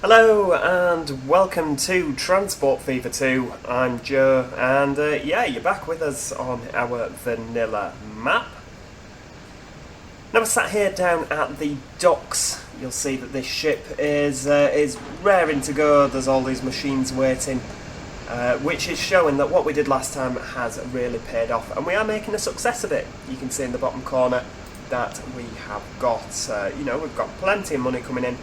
Hello and welcome to Transport Fever 2. I'm Joe, and yeah, you're back with us on our vanilla map. Now we're sat here down at the docks. You'll see that this ship is raring to go. There's all these machines waiting, which is showing that what we did last time has really paid off, and we are making a success of it. You can see in the bottom corner that we have got, we've got plenty of money coming in.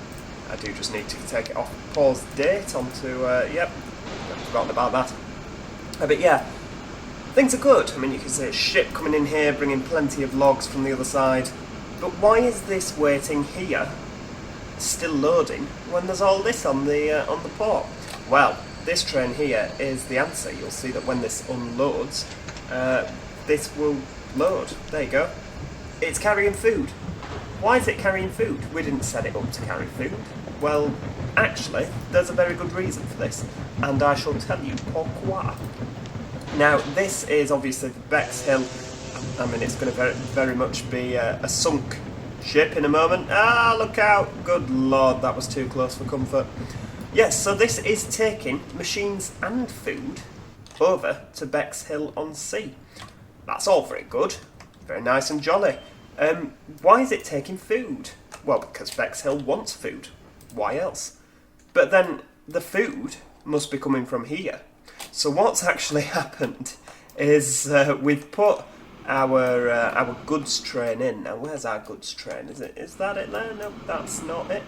I do just need to take it off pause date onto, yep, I've forgotten about that. But yeah, things are good. I mean, you can see a ship coming in here, bringing plenty of logs from the other side. But why is this waiting here, still loading, when there's all this on the port? Well, this train here is the answer. You'll see that when this unloads, this will load. There you go. It's carrying food. Why is it carrying food? We didn't set it up to carry food. Well, actually, there's a very good reason for this, and I shall tell you pourquoi. Now, this is obviously the Bexhill. I mean, it's going to very much be a sunk ship in a moment. Ah, look out! Good lord, that was too close for comfort. Yes, so this is taking machines and food over to Bexhill on Sea. That's all very good. Very nice and jolly. Why is it taking food? Well, because Bexhill wants food. Why else? But then the food must be coming from here. So what's actually happened is we've put our goods train in. Now, where's our goods train? Is that it there? No, that's not it.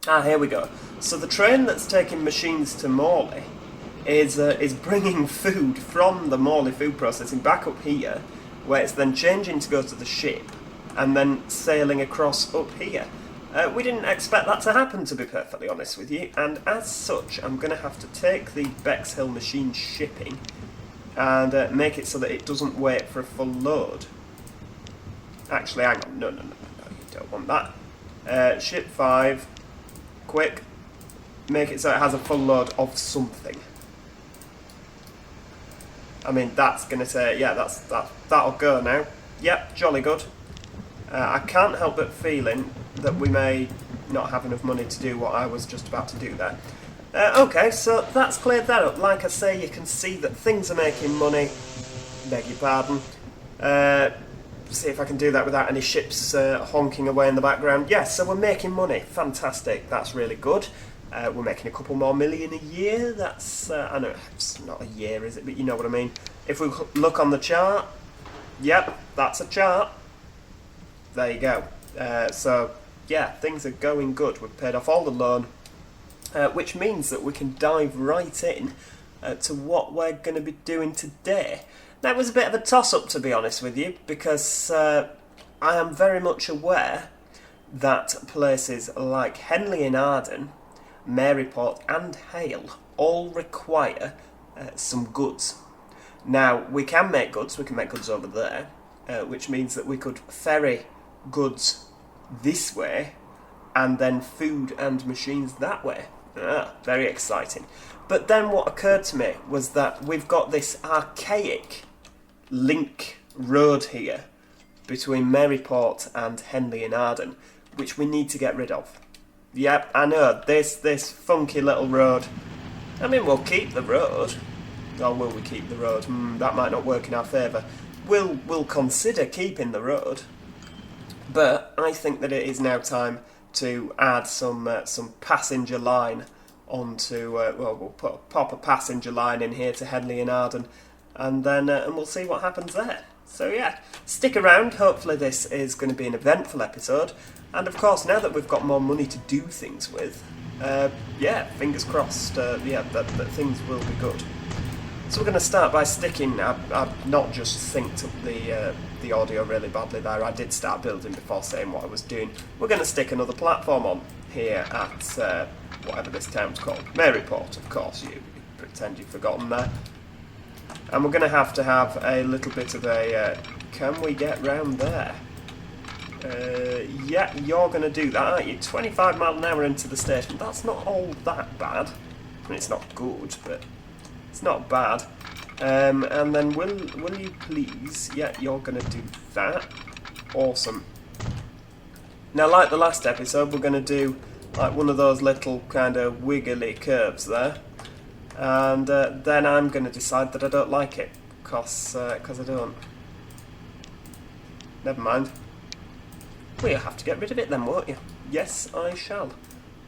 Ah, here we go. So the train that's taking machines to Morley is bringing food from the Morley food processing back up here, where it's then changing to go to the ship and then sailing across up here. We didn't expect that to happen, to be perfectly honest with you, and as such I'm going to have to take the Bexhill machine shipping and make it so that it doesn't wait for a full load. Actually, hang on, no, you don't want that. Ship 5, quick, make it so it has a full load of something. I mean, that's going to say, yeah, that'll go now. Yep, jolly good. I can't help but feeling that we may not have enough money to do what I was just about to do there. Okay, so that's cleared that up. Like I say, you can see that things are making money. Beg your pardon. See if I can do that without any ships honking away in the background. Yes, so we're making money. Fantastic. That's really good. We're making a couple more million a year. That's, I know it's not a year, is it? But you know what I mean. If we look on the chart, yep, that's a chart. There you go. So, yeah, things are going good. We've paid off all the loan, which means that we can dive right in to what we're going to be doing today. Now, it was a bit of a toss-up, to be honest with you, because I am very much aware that places like Henley in Arden, Maryport and Hale all require some goods. Now, we can make goods over there, which means that we could ferry goods this way and then food and machines that way. Very exciting. But then what occurred to me was that we've got this archaic link road here between Maryport and Henley in Arden, which we need to get rid of. Yep, I know, this funky little road. I mean, we'll keep the road. Or will we keep the road? That might not work in our favour. We'll consider keeping the road. But I think that it is now time to add some passenger line onto, we'll pop a passenger line in here to Henley and Arden, and then and we'll see what happens there. So yeah, stick around. Hopefully this is going to be an eventful episode, and of course now that we've got more money to do things with, yeah, fingers crossed, that things will be good. So we're going to start by sticking, I've not just synced up the audio really badly there, I did start building before saying what I was doing. We're going to stick another platform on here at whatever this town's called. Maryport, of course, you pretend you've forgotten there. And we're going to have a little bit of a, can we get round there? Yeah, you're going to do that, aren't you? 25 mile an hour into the station, that's not all that bad. I mean, it's not good, but it's not bad. And then will you please, yeah, you're going to do that. Awesome. Now, like the last episode, we're going to do like one of those little kind of wiggly curves there, and then I'm going to decide that I don't like it, because I don't. Never mind. Well, you'll have to get rid of it then, won't you? Yes, I shall.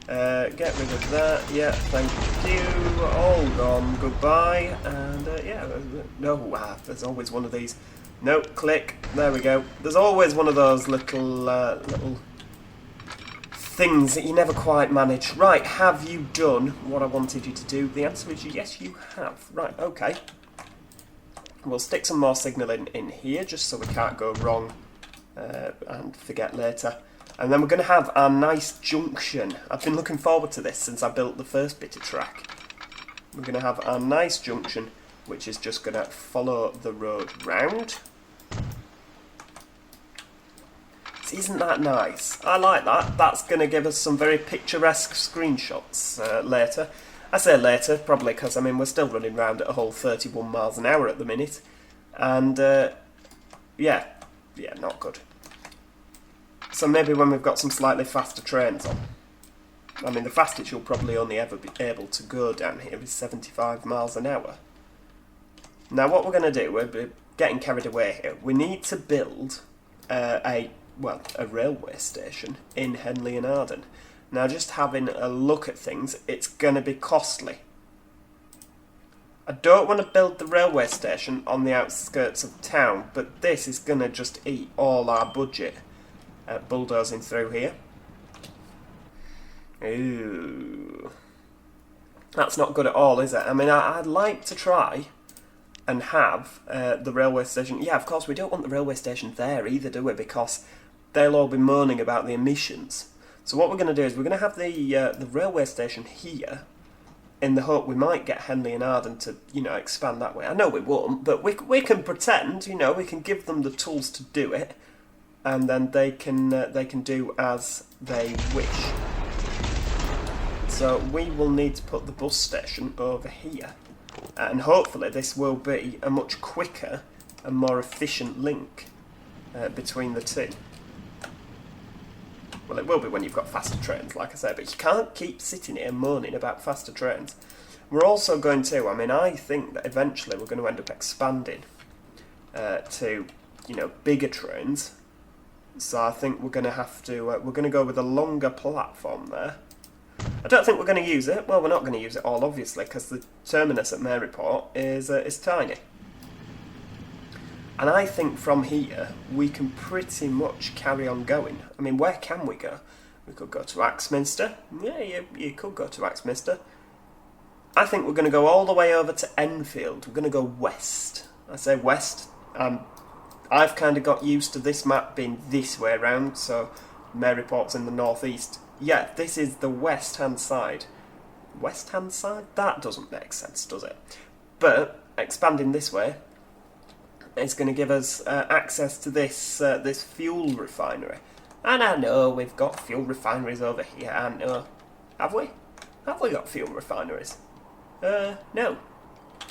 Get rid of that. Yeah, thank you. All gone. Goodbye. And yeah, no, there's always one of these. No, click. There we go. There's always one of those little things that you never quite manage. Right, have you done what I wanted you to do? The answer is yes, you have. Right, okay. We'll stick some more signalling in here just so we can't go wrong and forget later. And then we're going to have our nice junction. I've been looking forward to this since I built the first bit of track. We're going to have our nice junction, which is just going to follow the road round. Isn't that nice? I like that. That's going to give us some very picturesque screenshots later. I say later, probably because, I mean, we're still running around at a whole 31 miles an hour at the minute. And, yeah, not good. So maybe when we've got some slightly faster trains on. I mean, the fastest you'll probably only ever be able to go down here is 75 miles an hour. Now, what we're going to do, we're getting carried away here. We need to build a railway station in Henley and Arden. Now, just having a look at things, it's going to be costly. I don't want to build the railway station on the outskirts of town, but this is going to just eat all our budget. Bulldozing through here. Ooh. That's not good at all, is it? I mean, I'd like to try and have the railway station. Yeah, of course, we don't want the railway station there either, do we? Because they'll all be moaning about the emissions. So what we're going to do is we're going to have the railway station here in the hope we might get Henley and Arden to, expand that way. I know we won't, but we can pretend, we can give them the tools to do it, and then they can do as they wish. So we will need to put the bus station over here, and hopefully this will be a much quicker and more efficient link between the two. Well, it will be when you've got faster trains, like I say, but you can't keep sitting here moaning about faster trains. We're also going to, I think that eventually we're going to end up expanding to, bigger trains. So I think we're going to have to, we're going to go with a longer platform there. I don't think we're going to use it. Well, we're not going to use it all, obviously, because the terminus at Maryport is tiny. And I think from here, we can pretty much carry on going. I mean, where can we go? We could go to Axminster. Yeah, you could go to Axminster. I think we're going to go all the way over to Enfield. We're going to go west. I say west. I've kind of got used to this map being this way around, so Maryport's in the northeast. Yeah, this is the west-hand side. West-hand side? That doesn't make sense, does it? But expanding this way is going to give us access to this fuel refinery. And I know we've got fuel refineries over here. I know. Have we? Have we got fuel refineries? No.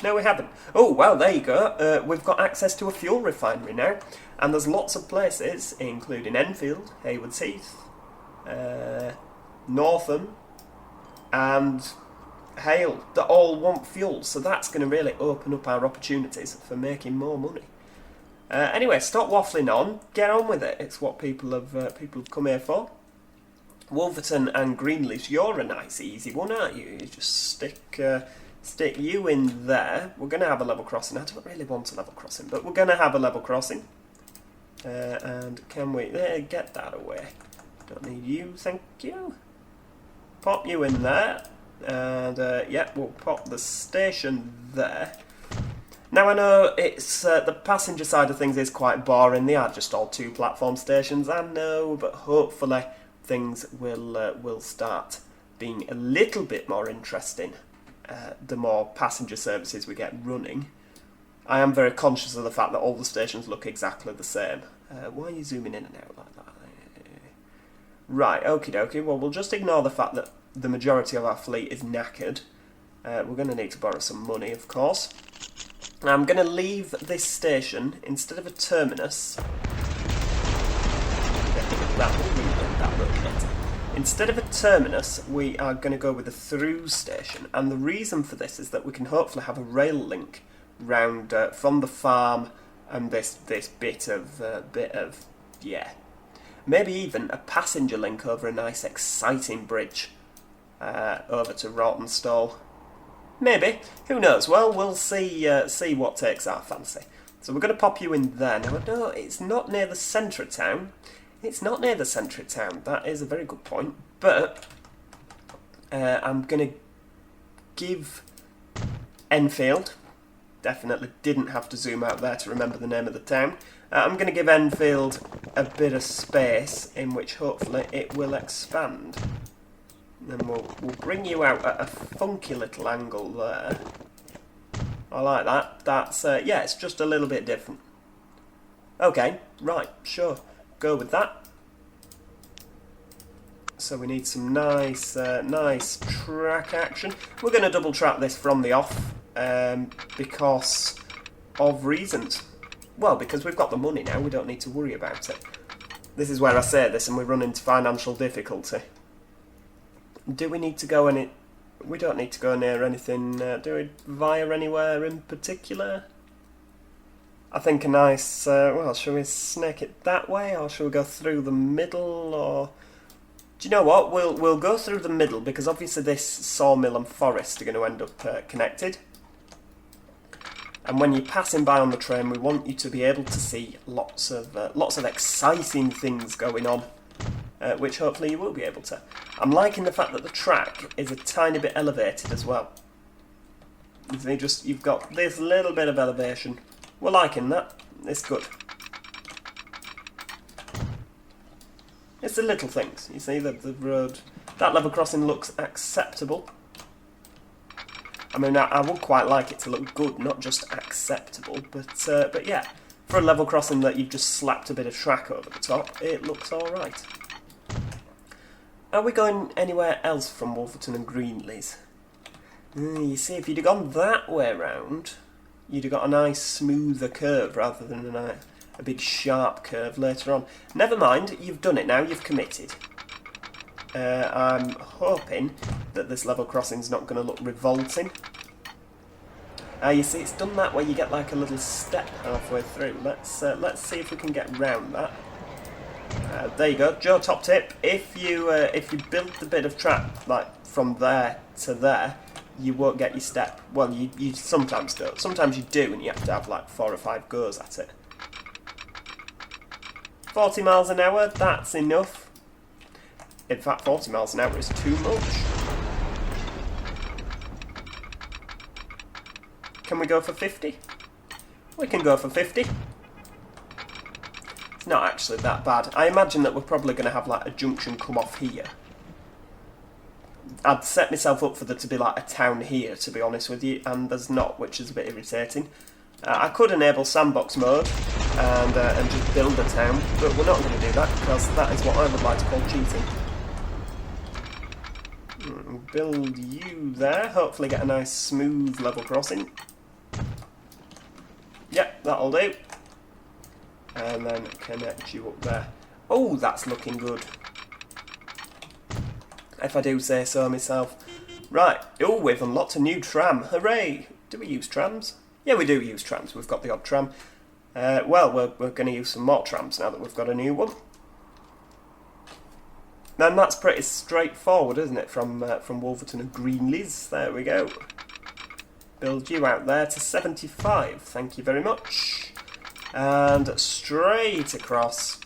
No, we haven't. Oh, well, there you go. We've got access to a fuel refinery now. And there's lots of places, including Enfield, Haywards Heath, Northam, and Hale, that all want fuel. So that's going to really open up our opportunities for making more money. Anyway, stop waffling on. Get on with it. It's what people have come here for. Wolverton and Greenleaf, you're a nice, easy one, aren't you? You just stick you in there. We're going to have a level crossing. I don't really want a level crossing, but we're going to have a level crossing. And can we get that away? Don't need you, thank you. Pop you in there. And yeah, we'll pop the station there. Now I know it's the passenger side of things is quite boring. They are just all two platform stations, I know, but hopefully things will start being a little bit more interesting the more passenger services we get running. I am very conscious of the fact that all the stations look exactly the same. Why are you zooming in and out like that? Right, okie dokie. Well, we'll just ignore the fact that the majority of our fleet is knackered. We're going to need to borrow some money, of course. I'm going to leave this station, instead of a terminus, Instead of a terminus, we are going to go with a through station, and the reason for this is that we can hopefully have a rail link round from the farm and this bit of maybe even a passenger link over a nice exciting bridge over to Rawtenstall. Maybe, who knows? Well, we'll see what takes our fancy. So we're going to pop you in there. Now, no, it's not near the centre of town. It's not near the centre of town. That is a very good point. But I'm going to give Enfield, definitely didn't have to zoom out there to remember the name of the town. I'm going to give Enfield a bit of space in which hopefully it will expand. And then we'll bring you out at a funky little angle there. I like that. That's, yeah, it's just a little bit different. Okay, right, sure. Go with that. So we need some nice track action. We're going to double track this from the off because of reasons. Well, because we've got the money now, we don't need to worry about it. This is where I say this and we run into financial difficulty. Do we need to go any... We don't need to go near anything, do we, via anywhere in particular? I think a nice, well, shall we snake it that way, or shall we go through the middle, or... Do you know what, we'll go through the middle, because obviously this sawmill and forest are going to end up connected. And when you're passing by on the train, we want you to be able to see lots of exciting things going on, which hopefully you will be able to. I'm liking the fact that the track is a tiny bit elevated as well. You've got this little bit of elevation. We're liking that. It's good. It's the little things. You see that the road, that level crossing looks acceptable. I mean, I would quite like it to look good, not just acceptable. But yeah, for a level crossing that you've just slapped a bit of track over the top, it looks all right. Are we going anywhere else from Wolverton and Greenleys? You see, if you'd have gone that way round, you'd have got a nice smoother curve rather than a big sharp curve later on. Never mind, you've done it now, you've committed. I'm hoping that this level crossing's not going to look revolting. You see, it's done that way, you get like a little step halfway through. Let's see if we can get round that. There you go, Joe top tip. If you build the bit of track like from there to there, you won't get your step. Well, you sometimes don't. Sometimes you do, and you have to have like 4 or 5 goes at it. 40 miles an hour, that's enough. In fact, 40 miles an hour is too much. Can we go for 50? We can go for 50. It's not actually that bad. I imagine that we're probably going to have like a junction come off here. I'd set myself up for there to be like a town here, to be honest with you, and there's not, which is a bit irritating. I could enable sandbox mode and just build a town, but we're not going to do that because that is what I would like to call cheating. Build you there, hopefully get a nice smooth level crossing. Yep, that'll do. And then connect you up there. Oh, that's looking good. If I do say so myself. Right, oh, we've unlocked a new tram. Hooray! Do we use trams? Yeah, we do use trams. We've got the odd tram. Well, we're going to use some more trams now that we've got a new one. Then that's pretty straightforward, isn't it? From Wolverton and Greenleys. There we go. Build you out there to 75. Thank you very much. And straight across.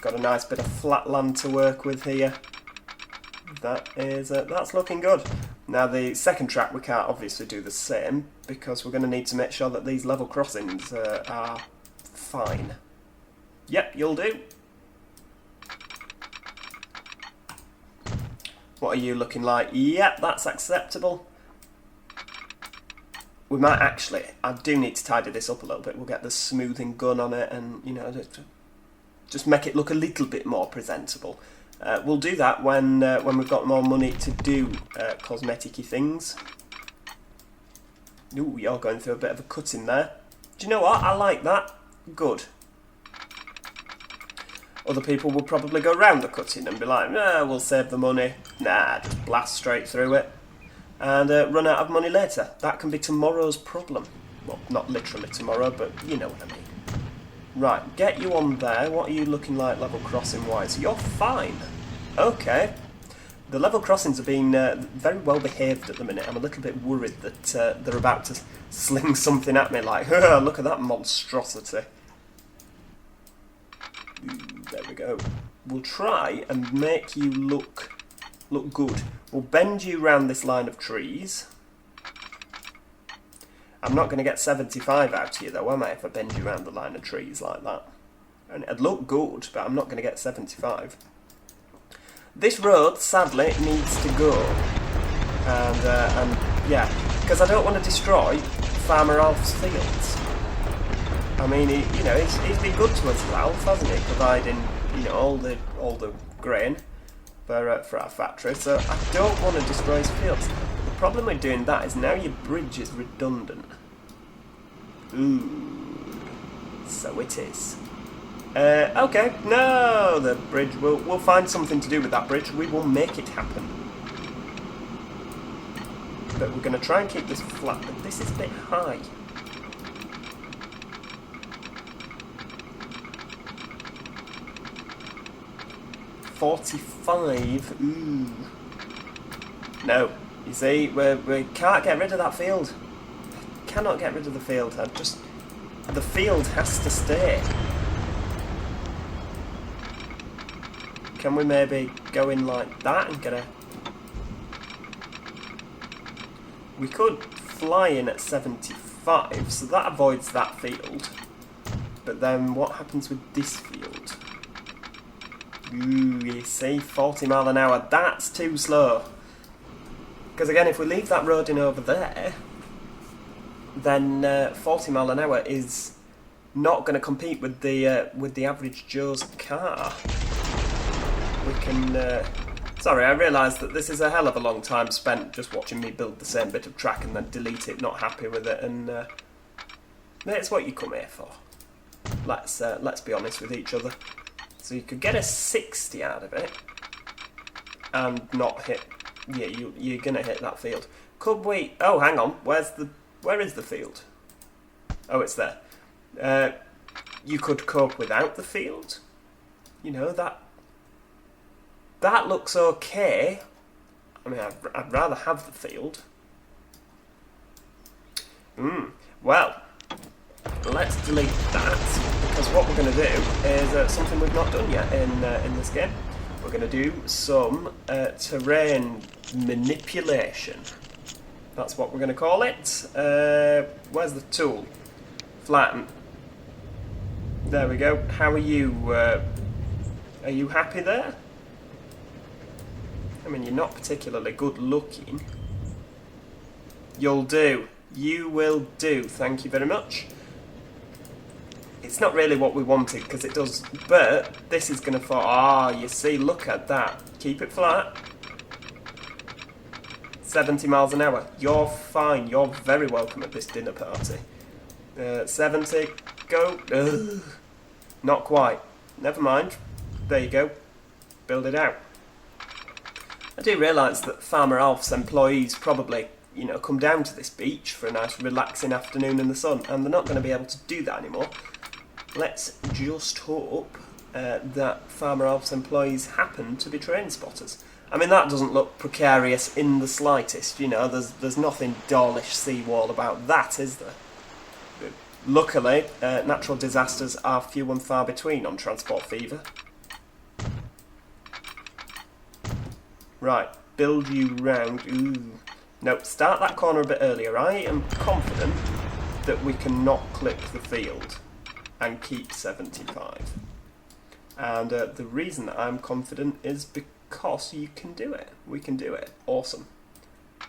Got a nice bit of flat land to work with here. That is that's looking good. Now the second track we can't obviously do the same because we're going to need to make sure that these level crossings are fine. Yep, you'll do. What are you looking like? Yep, that's acceptable. We might actually, I do need to tidy this up a little bit. We'll get the smoothing gun on it and, you know, just make it look a little bit more presentable. We'll do that when we've got more money to do cosmetic-y things. Ooh, you're going through a bit of a cut in there. Do you know what? I like that. Good. Other people would probably go round the cutting and be like, nah, we'll save the money. Nah, just blast straight through it and run out of money later. That can be tomorrow's problem. Well, not literally tomorrow, but you know what I mean. Right, get you on there. What are you looking like level crossing wise? You're fine. Okay. The level crossings are being very well behaved at the minute. I'm a little bit worried that they're about to sling something at me like, look at that monstrosity. There we go. We'll try and make you look good. We'll bend you round this line of trees. I'm not going to get 75 out of you though, am I, if I bend you round the line of trees like that? And it'd look good, but I'm not going to get 75. This road, sadly, needs to go. And yeah, because I don't want to destroy Farmer Alf's fields. I mean, he's been good to us, Alf, hasn't he? Providing, all the grain for our factory. So I don't want to destroy his fields. The problem with doing that is now your bridge is redundant. Ooh, so it is. Okay, no, the bridge. We'll find something to do with that bridge. We will make it happen. But we're going to try and keep this flat. But this is a bit high. $45. Ooh. No. You see, we can't get rid of that field. Cannot get rid of the field. The field has to stay. Can we maybe go in like that and get a... We could fly in at 75, so that avoids that field. But then what happens with this field? Ooh, you see, 40 mile an hour. That's too slow. Because again, if we leave that road in over there, then 40 mile an hour is not going to compete with the average Joe's car. We can... Sorry, I realise that this is a hell of a long time spent just watching me build the same bit of track and then delete it, not happy with it, and it's what you come here for. Let's be honest with each other. So you could get a 60 out of it and not hit... Yeah, you're going to hit that field. Could we... Oh, hang on. Where is the field? Oh, it's there. You could cope without the field. That looks okay. I mean, I'd rather have the field. Well, let's delete that, because what we're going to do is something we've not done yet in this game. We're going to do some terrain manipulation. That's what we're going to call it. Where's the tool? Flatten. There we go. How are you? Are you happy there? I mean, you're not particularly good looking. You'll do. You will do. Thank you very much. It's not really what we wanted, because it does... But this is going to fall... Ah, you see, look at that. Keep it flat. 70 miles an hour. You're fine. You're very welcome at this dinner party. 70. Go. Ugh. Not quite. Never mind. There you go. Build it out. I do realise that Farmer Alf's employees probably, come down to this beach for a nice relaxing afternoon in the sun, and they're not going to be able to do that anymore. Let's just hope that Farmer Alf's employees happen to be train spotters. I mean, that doesn't look precarious in the slightest, there's nothing Dawlish seawall about that, is there? But luckily, natural disasters are few and far between on Transport Fever. Right, build you round. Ooh. No, start that corner a bit earlier. I am confident that we can not clip the field and keep 75. And the reason that I'm confident is because you can do it. We can do it. Awesome.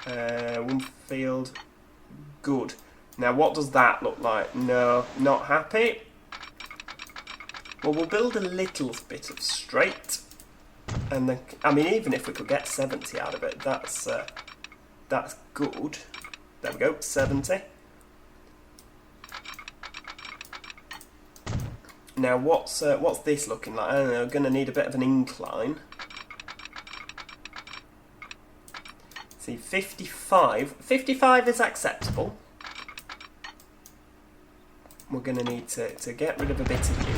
One field. Good. Now, what does that look like? No, not happy. Well, we'll build a little bit of straight. And then, I mean, even if we could get 70 out of it, that's good. There we go, 70. Now, what's this looking like? I don't know, going to need a bit of an incline. See, 55. 55 is acceptable. We're going to need to get rid of a bit of you.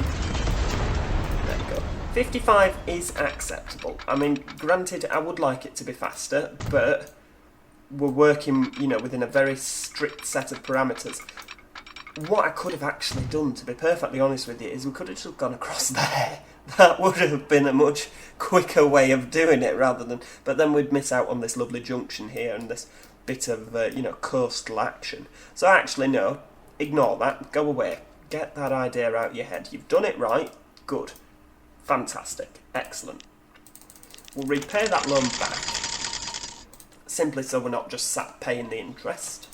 There you go. 55 is acceptable. I mean, granted, I would like it to be faster, but we're working, you know, within a very strict set of parameters. What I could have actually done, to be perfectly honest with you, is we could have just gone across there. That would have been a much quicker way of doing it, rather than... But then we'd miss out on this lovely junction here and this bit of, you know, coastal action. So actually, no, ignore that. Go away. Get that idea out of your head. You've done it right. Good. Fantastic. Excellent. We'll repay that loan back, simply so we're not just sat paying the interest.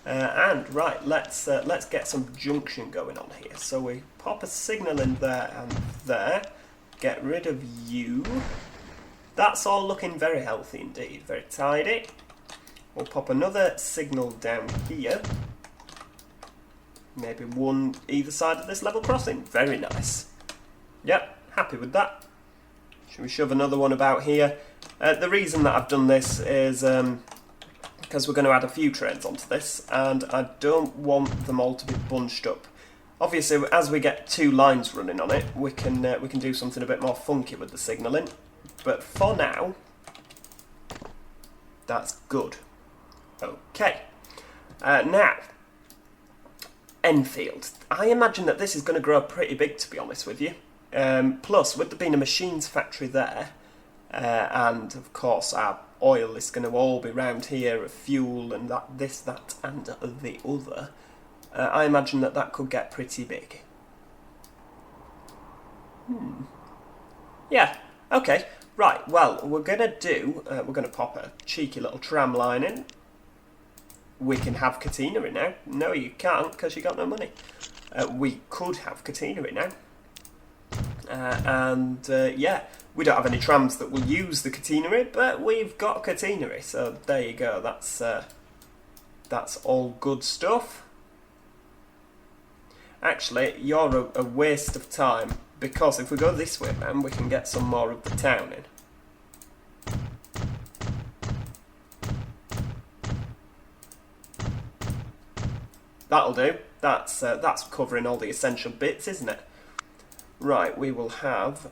And right, let's get some junction going on here. So we pop a signal in there and there. Get rid of you. That's all looking very healthy indeed, very tidy. We'll pop another signal down here. Maybe one either side of this level crossing. Very nice. Yep, happy with that. Should we shove another one about here? The reason that I've done this is because we're going to add a few trains onto this, and I don't want them all to be bunched up. Obviously, as we get two lines running on it, we can do something a bit more funky with the signalling. But for now, that's good. Okay. Now, Enfield. I imagine that this is going to grow pretty big, to be honest with you. Plus, with there being a machines factory there, and of course our oil is going to all be round here, fuel and this, that and the other, I imagine that could get pretty big. Yeah, okay, right, well, we're going to pop a cheeky little tram line in. We can have catenary now. No, you can't, because you got no money. We could have catenary now. Yeah, we don't have any trams that will use the catenary, but we've got catenary, so there you go. That's all good stuff. Actually, you're a waste of time, because if we go this way, man, we can get some more of the town in. That'll do. That's covering all the essential bits, isn't it? Right, we will have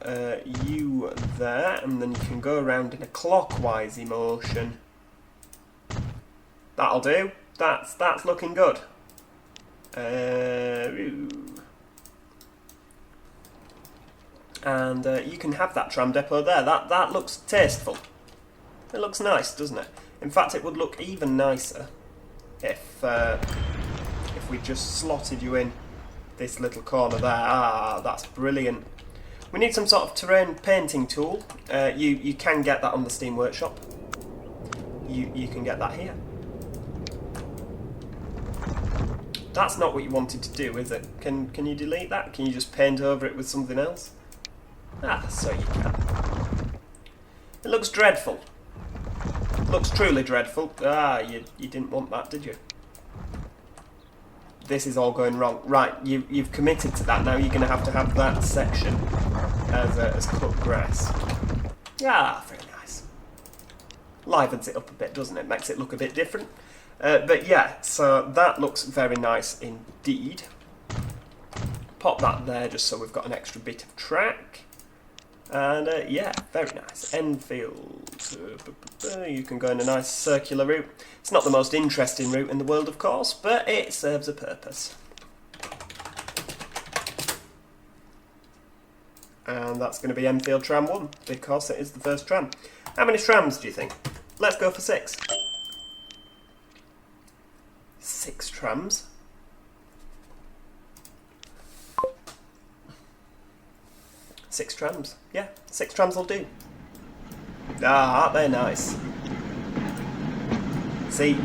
you there, and then you can go around in a clockwise motion. That'll do. That's looking good. And you can have that tram depot there. That looks tasteful. It looks nice, doesn't it? In fact, it would look even nicer if we just slotted you in this little corner there. Ah, that's brilliant. We need some sort of terrain painting tool. You can get that on the Steam Workshop. You can get that here. That's not what you wanted to do, is it? Can you delete that? Can you just paint over it with something else? Ah, so you can. It looks dreadful. It looks truly dreadful. Ah, you didn't want that, did you? This is all going wrong. Right, you've committed to that now. You're going to have that section as cut grass. Yeah, very nice. Livens it up a bit, doesn't it? Makes it look a bit different. But yeah, so that looks very nice indeed. Pop that there just so we've got an extra bit of track. And yeah, very nice. Enfield. You can go in a nice circular route. It's not the most interesting route in the world, of course, but it serves a purpose. And that's going to be Enfield Tram 1, because it is the first tram. How many trams do you think? Let's go for 6. 6 trams? Six trams. Yeah, 6 trams will do. Ah, aren't they nice? See,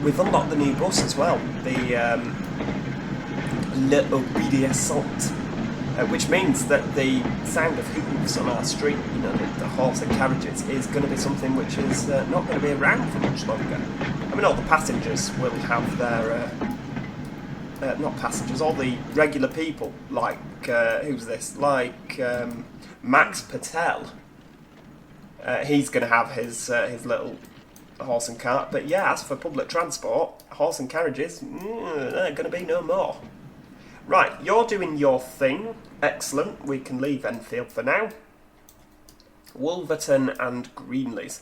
we've unlocked the new bus as well, the Le Obéissant, which means that the sound of hooves on our street, you know, the horse and carriages, is going to be something which is not going to be around for much longer. I mean, all the passengers will have not passengers, all the regular people, like, who's this? Like, Max Patel. He's going to have his little horse and cart. But yeah, as for public transport, horse and carriages, they're going to be no more. Right, you're doing your thing. Excellent. We can leave Enfield for now. Wolverton and Greenleys.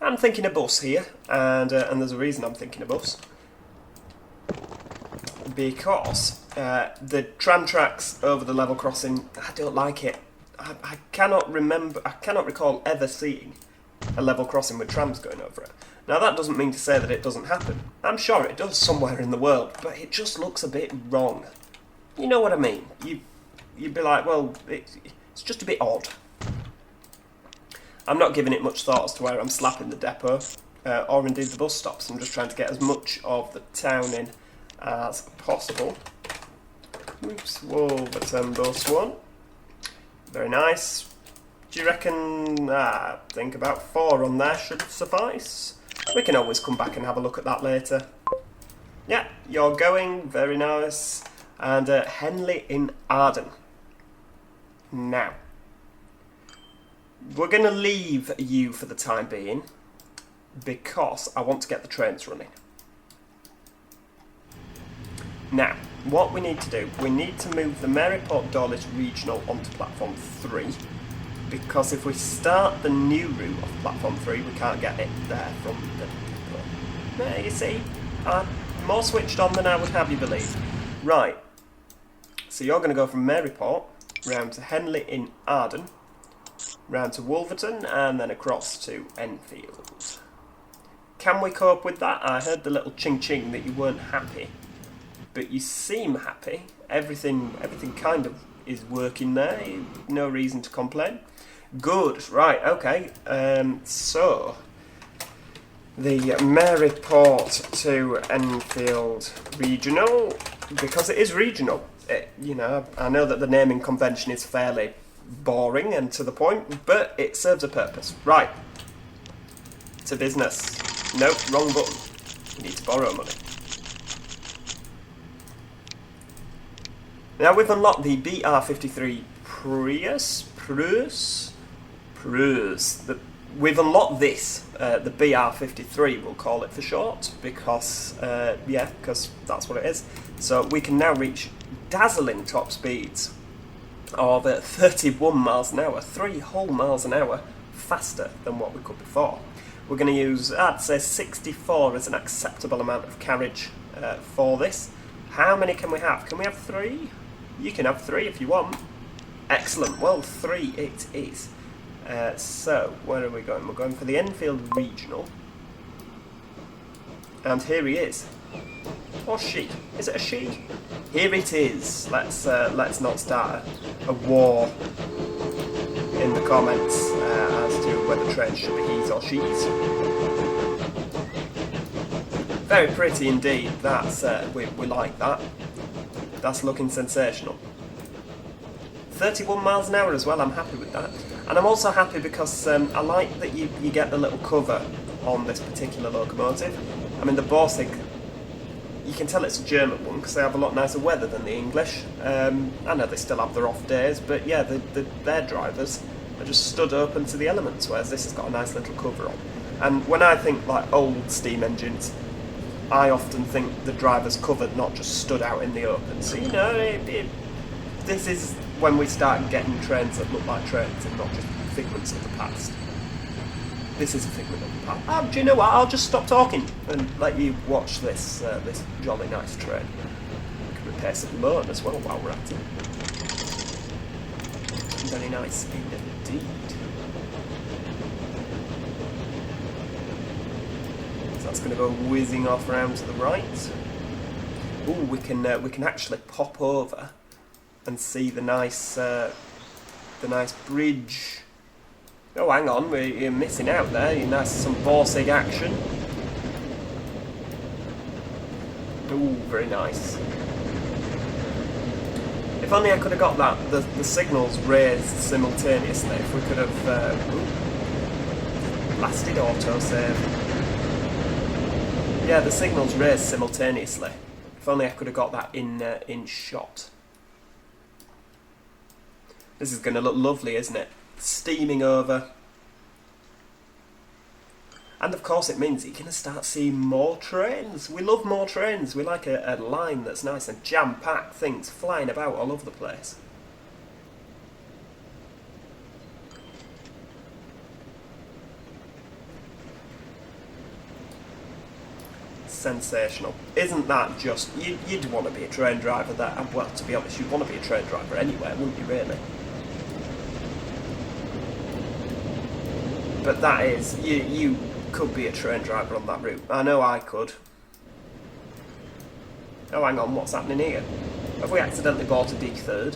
I'm thinking a bus here, and there's a reason I'm thinking a bus. Because the tram tracks over the level crossing, I don't like it. I cannot recall ever seeing a level crossing with trams going over it. Now that doesn't mean to say that it doesn't happen. I'm sure it does somewhere in the world, but it just looks a bit wrong. You know what I mean? You'd be like, well, it's just a bit odd. I'm not giving it much thought as to where I'm slapping the depot, or indeed the bus stops. I'm just trying to get as much of the town in as possible. Oops, Wolverton bus 1. Very nice. Do you reckon, I think about 4 on there should suffice? We can always come back and have a look at that later. Yeah, you're going, very nice. And Henley in Arden. Now, we're going to leave you for the time being because I want to get the trains running. Now, what we need to do, we need to move the Maryport Dawlish Regional onto platform 3 because if we start the new route off platform 3, we can't get it there from the depot. There, you see, I'm more switched on than I would have you believe. Right, so you're going to go from Maryport round to Henley in Arden, round to Wolverton, and then across to Enfield. Can we cope with that? I heard the little ching-ching that you weren't happy, but you seem happy. Everything kind of is working there. No reason to complain. Good. Right. Okay. So the Maryport to Enfield regional, because it is regional. You know, I know that the naming convention is fairly boring and to the point, but it serves a purpose. Right. To business. Nope. Wrong button. We need to borrow money. Now we've unlocked the BR53 Prius. We've unlocked this, the BR53 we'll call it for short, because that's what it is. So we can now reach dazzling top speeds of 31 miles an hour, 3 whole miles an hour faster than what we could before. We're going to use, I'd say 64 as an acceptable amount of carriage for this. How many can we have? Can we have 3? You can have 3 if you want. Excellent. Well, 3 it is. So, where are we going? We're going for the Enfield Regional. And here he is. Or she. Is it a she? Here it is. Let's not start a war in the comments as to whether trains should be he's or she's. Very pretty indeed. That's we like that. That's looking sensational. 31 miles an hour as well, I'm happy with that. And I'm also happy because I like that you get the little cover on this particular locomotive. I mean, the Borsig, you can tell it's a German one because they have a lot nicer weather than the English. I know they still have their off days, but yeah, their drivers are just stood open to the elements, whereas this has got a nice little cover on. And when I think like old steam engines, I often think the driver's covered, not just stood out in the open. So, you know, this is when we start getting trains that look like trains and not just figments of the past. This is a figment of the past. Do you know what? I'll just stop talking and let you watch this this jolly nice train. We can repair some loan as well while we're at it. Very nice indeed. That's going to go whizzing off around to the right. Ooh, we can actually pop over and see the nice bridge. Oh, hang on, you're missing out there. You're nice, some Borsig action. Ooh, very nice. If only I could have got that the signals raised simultaneously. If we could have blasted autosave. Yeah, the signals raised simultaneously. If only I could have got that in shot. This is going to look lovely, isn't it? Steaming over. And of course it means you're going to start seeing more trains. We love more trains. We like a line that's nice and jam-packed, things flying about all over the place. Sensational. Isn't that just... You'd want to be a train driver there. Well, to be honest, you'd want to be a train driver anywhere, wouldn't you, really? But that is... You could be a train driver on that route. I know I could. Oh, hang on, what's happening here? Have we accidentally bought a D3rd?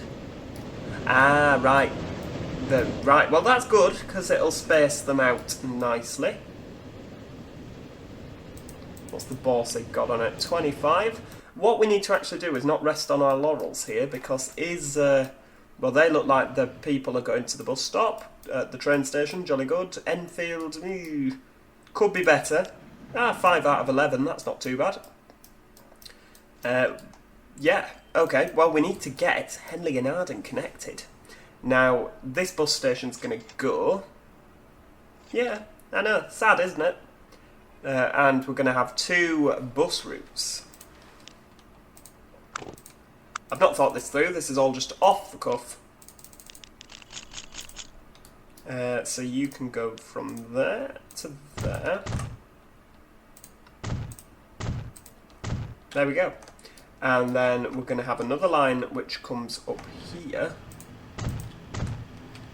Ah, right. Right, well that's good, because it'll space them out nicely. What's the Borsig got on it? 25. What we need to actually do is not rest on our laurels here, because well, they look like the people are going to the bus stop, at the train station, jolly good. Enfield, could be better. 5 out of 11, that's not too bad. Yeah, okay, well we need to get Henley and Arden connected. Now, this bus station's going to go... Yeah, I know, sad isn't it? And we're going to have 2 bus routes. I've not thought this through, this is all just off the cuff. So you can go from there to there. There we go. And then we're going to have another line which comes up here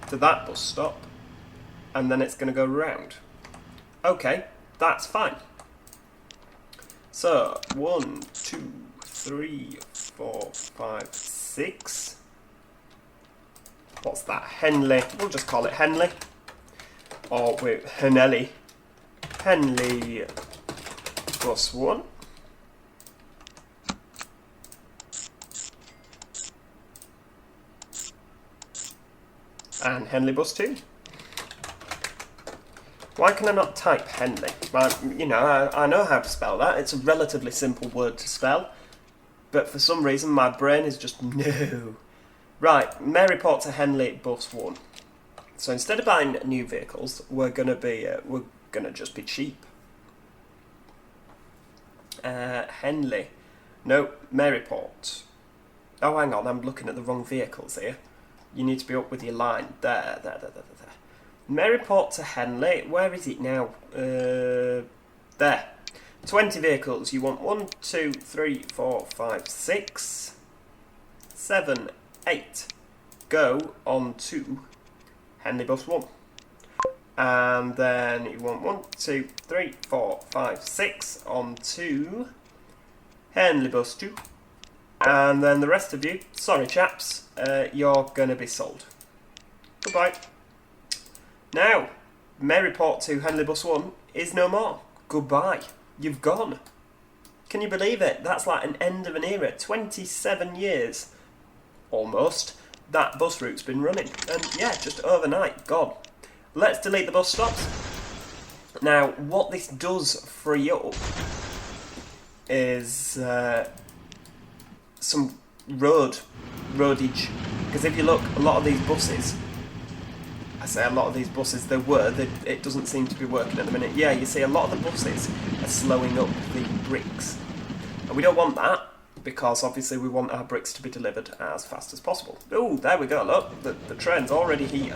to that bus stop. And then it's going to go round. Okay, that's fine. So, 1, 2, 3, 4, 5, 6. What's that? Henley. We'll just call it Henley. Or wait, Henley. Henley bus 1. And Henley bus 2. Why can I not type Henley? You know, I know how to spell that. It's a relatively simple word to spell. But for some reason, my brain is just no. Right, Maryport to Henley bus 1. So instead of buying new vehicles, we're gonna just be cheap. Henley, no, Maryport. Oh, hang on, I'm looking at the wrong vehicles here. You need to be up with your line. There. Maryport to Henley. Where is it now? There. 20 vehicles. You want 1, 2, 3, 4, 5, 6, 7, 8. Go on to Henley bus 1. And then you want 1, 2, 3, 4, 5, 6 on to Henley bus 2. And then the rest of you, sorry chaps, you're going to be sold. Goodbye. Now, Maryport to Henley bus 1 is no more. Goodbye. You've gone. Can you believe it? That's like an end of an era. 27 years, almost, that bus route's been running. And yeah, just overnight, gone. Let's delete the bus stops. Now, what this does free up is some roadage. Because if you look, a lot of these buses, I say a lot of these buses, it doesn't seem to be working at the minute. Yeah, you see a lot of the buses are slowing up the bricks. And we don't want that, because obviously we want our bricks to be delivered as fast as possible. Oh, there we go, look, the train's already here.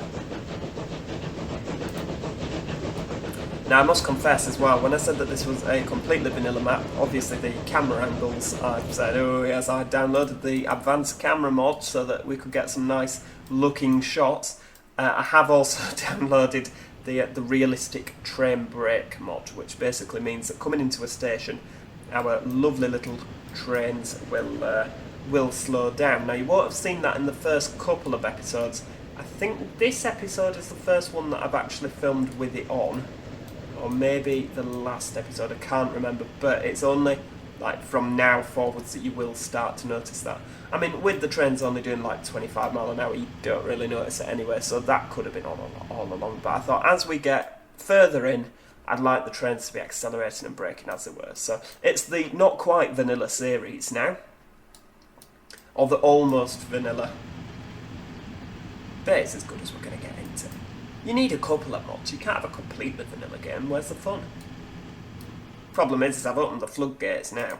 Now I must confess as well, when I said that this was a completely vanilla map, obviously the camera angles, I've said, oh yes, I downloaded the advanced camera mod so that we could get some nice looking shots. I have also downloaded the realistic train brake mod, which basically means that coming into a station, our lovely little trains will slow down. Now you won't have seen that in the first couple of episodes. I think this episode is the first one that I've actually filmed with it on. Or maybe the last episode, I can't remember, but it's only like from now forwards that you will start to notice that. I mean, with the trains only doing like 25 mile an hour, you don't really notice it anyway, so that could have been all along. But I thought as we get further in, I'd like the trains to be accelerating and braking, as it were. So it's the not quite vanilla series now, or the almost vanilla. But it's as good as we're going to get into. You need a couple of mods. You can't have a completely vanilla game. Where's the fun? Problem is I've opened the floodgates now.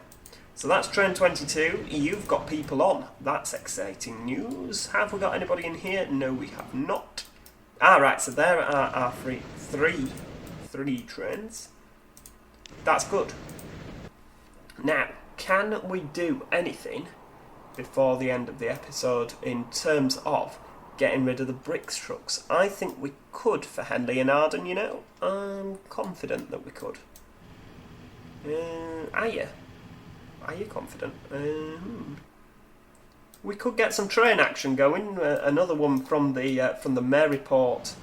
So that's train 22. You've got people on. That's exciting news. Have we got anybody in here? No, we have not. Ah, right. So there are our three trains. That's good. Now, can we do anything before the end of the episode in terms of getting rid of the bricks trucks? I think we could for Henley and Arden, you know. I'm confident that we could. Are you? Are you confident? We could get some train action going. Another one from the Maryport.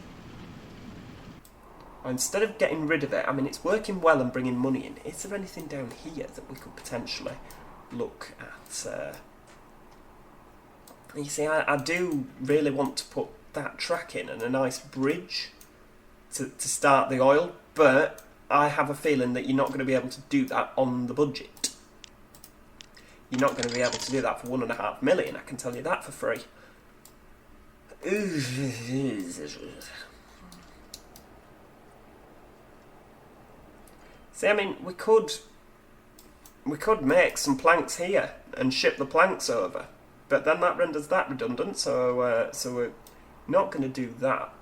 Instead of getting rid of it, I mean, it's working well and bringing money in. Is there anything down here that we could potentially look at? You see, I do really want to put that track in and a nice bridge to start the oil, but I have a feeling that you're not going to be able to do that on the budget. You're not going to be able to do that for 1.5 million, I can tell you that for free. See, I mean, we could make some planks here and ship the planks over, but then that renders that redundant, so we're not going to do that.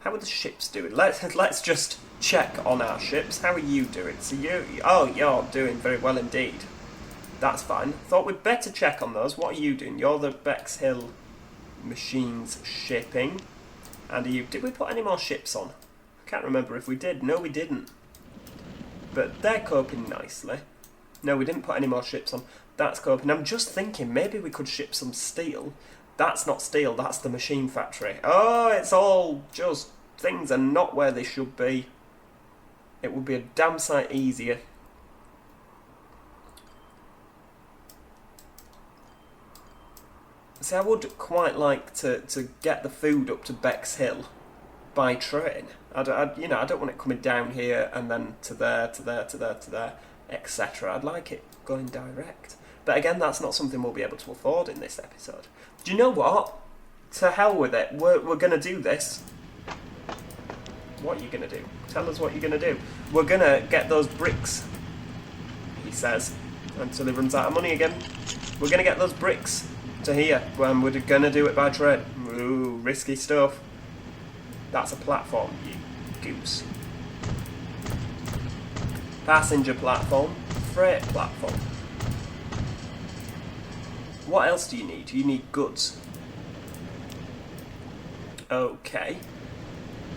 How are the ships doing? Let's just check on our ships. How are you doing? So you're doing very well indeed. That's fine. Thought we'd better check on those. What are you doing? You're the Bexhill Machines shipping. And did we put any more ships on? I can't remember if we did. No, we didn't. But they're coping nicely. No, we didn't put any more ships on. That's coping. I'm just thinking maybe we could ship some steel. That's not steel, that's the machine factory. Oh, it's all just things are not where they should be. It would be a damn sight easier. See, I would quite like to get the food up to Bexhill by train. I don't want it coming down here and then to there, etc. I'd like it going direct. But again, that's not something we'll be able to afford in this episode. Do you know what? To hell with it. We're going to do this. What are you going to do? Tell us what you're going to do. We're going to get those bricks, he says, until he runs out of money again. We're going to get those bricks to here, and we're going to do it by train. Ooh, risky stuff. That's a platform, you goose. Passenger platform, freight platform. What else do you need? You need goods. Okay.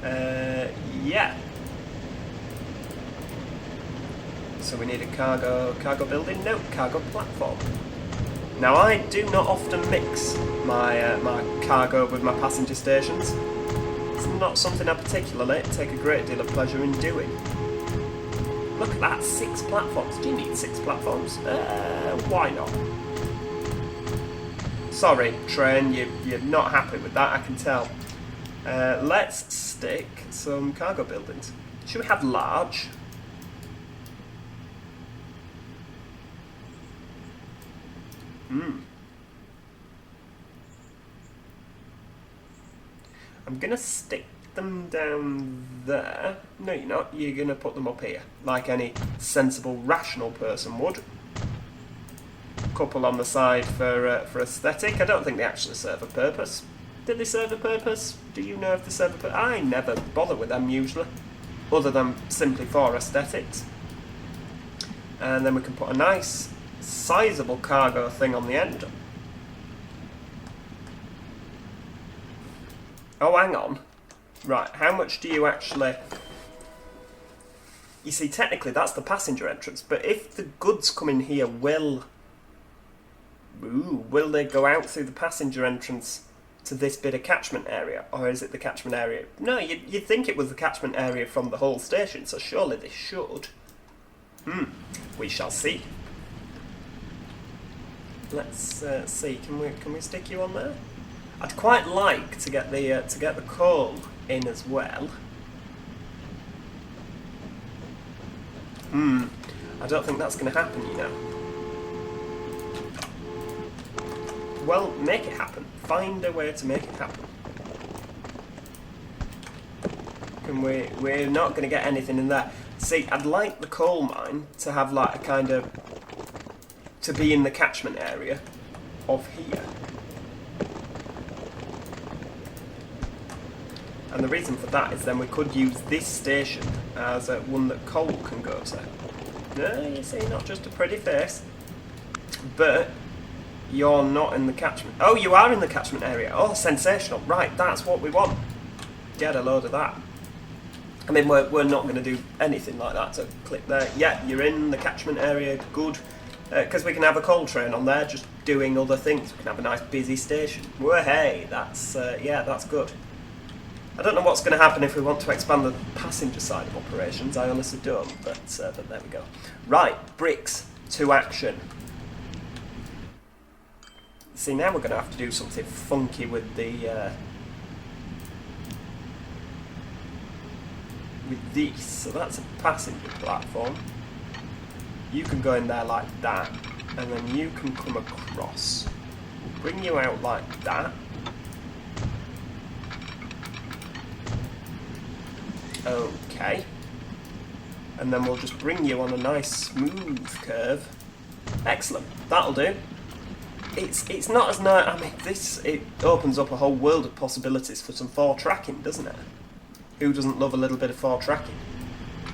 Yeah. So we need a cargo building? No, cargo platform. Now I do not often mix my my cargo with my passenger stations. It's not something I particularly take a great deal of pleasure in doing. Look at that, 6 platforms. Do you need 6 platforms? Why not? Sorry, train, you're not happy with that, I can tell. Let's stick some cargo buildings. Should we have large? I'm going to stick them down there. No, you're not. You're going to put them up here, like any sensible, rational person would. Couple on the side for aesthetic. I don't think they actually serve a purpose. Did they serve a purpose? Do you know if they serve a purpose? I never bother with them usually, other than simply for aesthetics. And then we can put a nice, sizable cargo thing on the end. Oh, hang on. Right, how much do you actually... You see, technically that's the passenger entrance, but if the goods come in here, will they go out through the passenger entrance to this bit of catchment area? Or is it the catchment area? No, you'd think it was the catchment area from the whole station, so surely they should. We shall see. Let's see, can we stick you on there? I'd quite like to get the coal in as well. I don't think that's going to happen, you know. Well, make it happen. Find a way to make it happen. And we're not going to get anything in there. See, I'd like the coal mine to have like a kind of... to be in the catchment area of here. And the reason for that is then we could use this station as one that coal can go to. No, you see, not just a pretty face. But you're not in the catchment. Oh, you are in the catchment area. Oh, sensational. Right, that's what we want. Get a load of that. I mean, we're not going to do anything like that, so click there. Yeah, you're in the catchment area. Good. Because we can have a coal train on there just doing other things. We can have a nice busy station. Well, hey, that's, yeah, that's good. I don't know what's going to happen if we want to expand the passenger side of operations. I honestly don't, but there we go. Right, bricks to action. See, now we're going to have to do something funky with the... with this. So that's a passenger platform. You can go in there like that, and then you can come across. We'll bring you out like that. Okay. And then we'll just bring you on a nice smooth curve. Excellent. That'll do. It's not as nice. I mean, it opens up a whole world of possibilities for some 4 tracking, doesn't it? Who doesn't love a little bit of 4 tracking?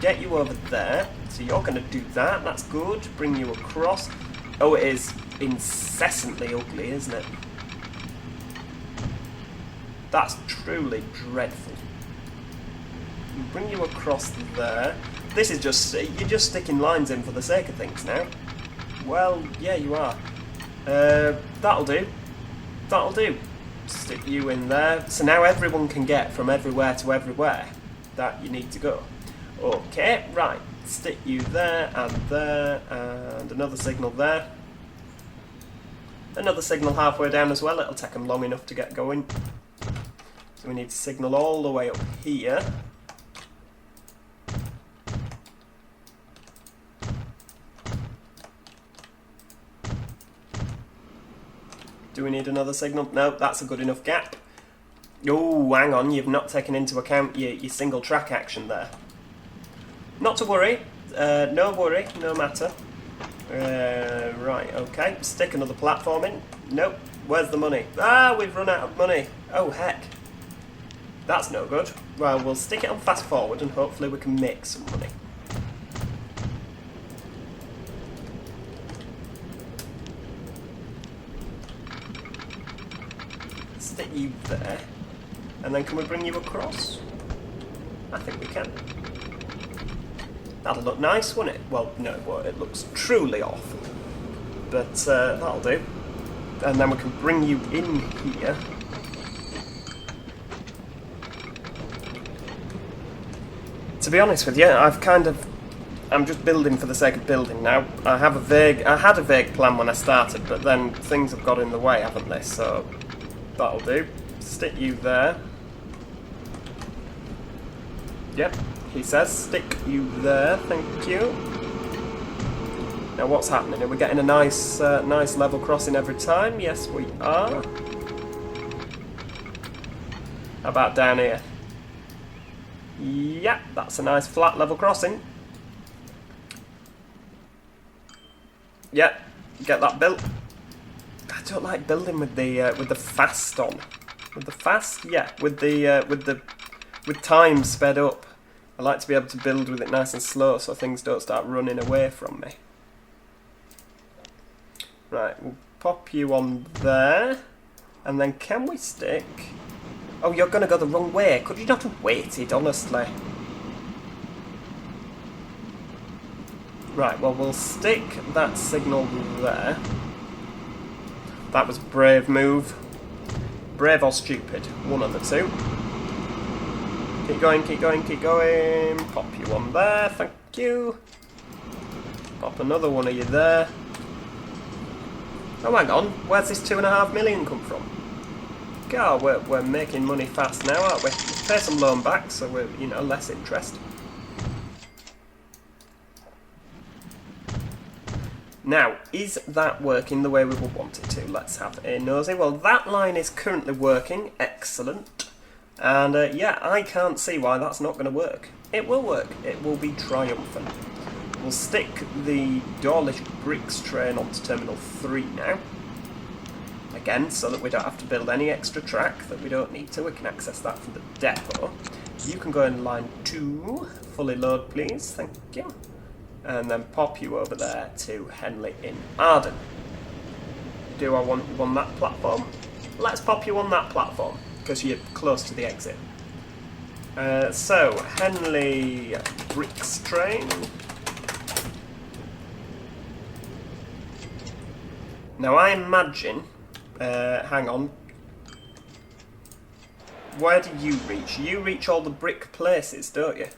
Get you over there. So you're going to do that. That's good. Bring you across. Oh, it is incessantly ugly, isn't it? That's truly dreadful. Bring you across there. This is just... you're just sticking lines in for the sake of things now. Well, yeah, you are. That'll do. That'll do. Stick you in there. So now everyone can get from everywhere to everywhere that you need to go. Okay, right. Stick you there, and another signal there. Another signal halfway down as well. It'll take them long enough to get going. So we need to signal all the way up here. Do we need another signal? No, that's a good enough gap. Oh, hang on, you've not taken into account your single track action there. Not to worry. No worry, no matter. Right, okay. Stick another platform in. Nope. Where's the money? Ah, we've run out of money. Oh, heck. That's no good. Well, we'll stick it on fast forward and hopefully we can make some money. Stick you there. And then can we bring you across? I think we can. That'll look nice, won't it? Well, no, it won't. It looks truly awful. But that'll do. And then we can bring you in here. To be honest with you, I'm just building for the sake of building now. I had a vague plan when I started, but then things have got in the way, haven't they? So that'll do. Stick you there. Yep, he says stick you there. Thank you. Now what's happening? Are we getting a nice level crossing every time? Yes, we are. How about down here? Yeah, that's a nice flat level crossing. Yeah, get that built. I don't like building with the fast on. With the fast, yeah. With time sped up. I like to be able to build with it nice and slow so things don't start running away from me. Right, we'll pop you on there. And then can we stick... Oh, you're going to go the wrong way. Could you not have waited, honestly? Right, well, we'll stick that signal there. That was a brave move. Brave or stupid, one of the two. Keep going, keep going, keep going. Pop you on there, thank you. Pop another one of you there. Oh, hang on. Where's this 2.5 million come from? God, we're making money fast now, aren't we? Pay some loan back, so we're, you know, less interest. Now, is that working the way we would want it to? Let's have a nosy. Well, that line is currently working. Excellent. And yeah, I can't see why that's not going to work. It will work. It will be triumphant. We'll stick the Dawlish Bricks train onto Terminal 3 now. Again, so that we don't have to build any extra track that we don't need to. We can access that from the depot. You can go in line 2. Fully load, please. Thank you. And then pop you over there to Henley in Arden. Do I want you on that platform? Let's pop you on that platform, because you're close to the exit. So, Henley Bricks train. Now I imagine, hang on, where do you reach? You reach all the brick places, don't you?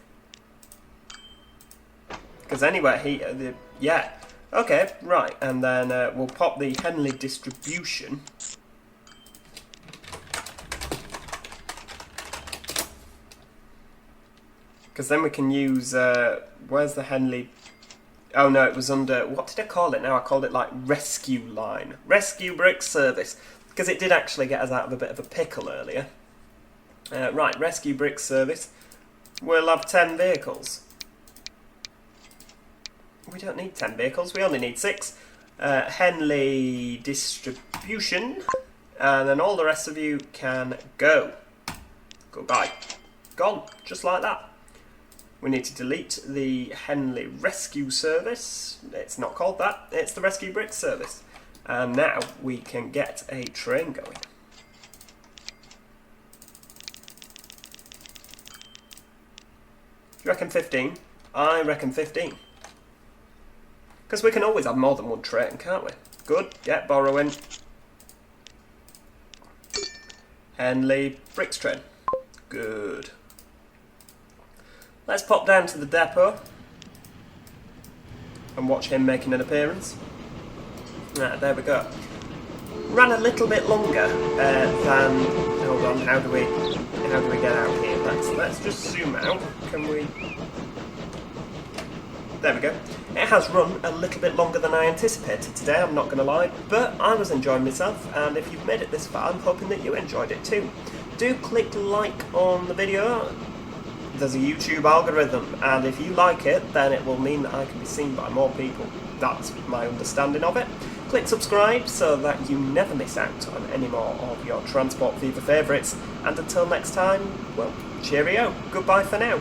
Because anywhere here, yeah. Okay, right, and then we'll pop the Henley distribution. Because then we can use, where's the Henley? Oh no, it was under, what did I call it now? I called it like Rescue Line. Rescue Brick Service. Because it did actually get us out of a bit of a pickle earlier. Right, Rescue Brick Service. We'll have 10 vehicles. We don't need 10 vehicles, we only need 6. Henley distribution, and then all the rest of you can go. Goodbye. Gone, just like that. We need to delete the Henley Rescue Service. It's not called that, it's the Rescue Brick Service. And now we can get a train going. Do you reckon 15? I reckon 15. Because we can always have more than one train, can't we? Good, get borrowing. Henley Bricks train. Good. Let's pop down to the depot and watch him making an appearance. There we go. Ran a little bit longer than. Hold on, how do we get out here? Let's just zoom out. Can we? There we go. It has run a little bit longer than I anticipated today, I'm not going to lie, but I was enjoying myself, and if you've made it this far, I'm hoping that you enjoyed it too. Do click like on the video. There's a YouTube algorithm, and if you like it, then it will mean that I can be seen by more people. That's my understanding of it. Click subscribe so that you never miss out on any more of your Transport Fever favourites, and until next time, well, cheerio. Goodbye for now.